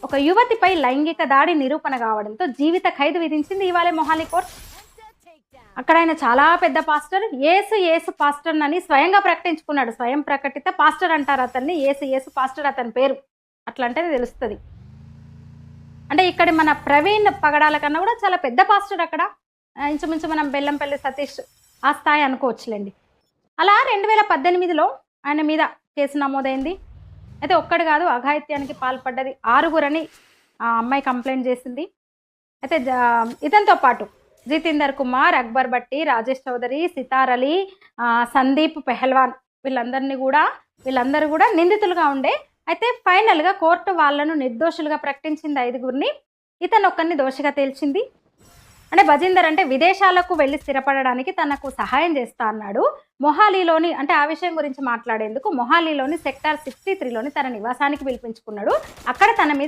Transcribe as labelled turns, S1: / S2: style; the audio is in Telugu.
S1: ఒక యువతిపై లైంగిక దాడి నిరూపణ కావడంతో జీవిత ఖైదు విధించింది ఇవాళ మొహాలీ కోర్టు. అక్కడ ఆయన చాలా పెద్ద పాస్టర్, యేసు పాస్టర్ అని స్వయంగా ప్రకటించుకున్నాడు. స్వయం ప్రకటిత పాస్టర్ అంటారు అతన్ని. యేసు పాస్టర్ అతని పేరు. అట్లా అంటేనే తెలుస్తుంది. అంటే ఇక్కడ మన ప్రవీణ్ పగడాల కన్నా కూడా చాలా పెద్ద పాస్టర్ అక్కడ. ఇంచుమించు మనం బెల్లంపల్లి సతీష్ ఆ స్థాయి అనుకోవచ్చులేండి. అలా 2018లో ఆయన మీద కేసు నమోదైంది. అయితే ఒక్కడు కాదు, అఘాయిత్యానికి పాల్పడ్డది 6గురని ఆ అమ్మాయి కంప్లైంట్ చేసింది. అయితే ఇతనితో పాటు జితేందర్ కుమార్, అక్బర్ భట్టి, రాజేష్ చౌదరి, సితార్ అలీ, సందీప్ పెహల్వాన్ వీళ్ళందరూ కూడా నిందితులుగా ఉండే. అయితే ఫైనల్గా కోర్టు వాళ్ళను నిర్దోషులుగా ప్రకటించింది 5గురిని. ఇతను ఒక్కరిని దోషిగా తేల్చింది. అంటే భజీందర్ అంటే విదేశాలకు వెళ్ళి స్థిరపడడానికి తనకు సహాయం చేస్తా అన్నాడు. మొహాలీలోని అంటే ఆ విషయం గురించి మాట్లాడేందుకు మొహాలీలోని సెక్టార్ 63లోని తన నివాసానికి పిలిపించుకున్నాడు. అక్కడ తన మీద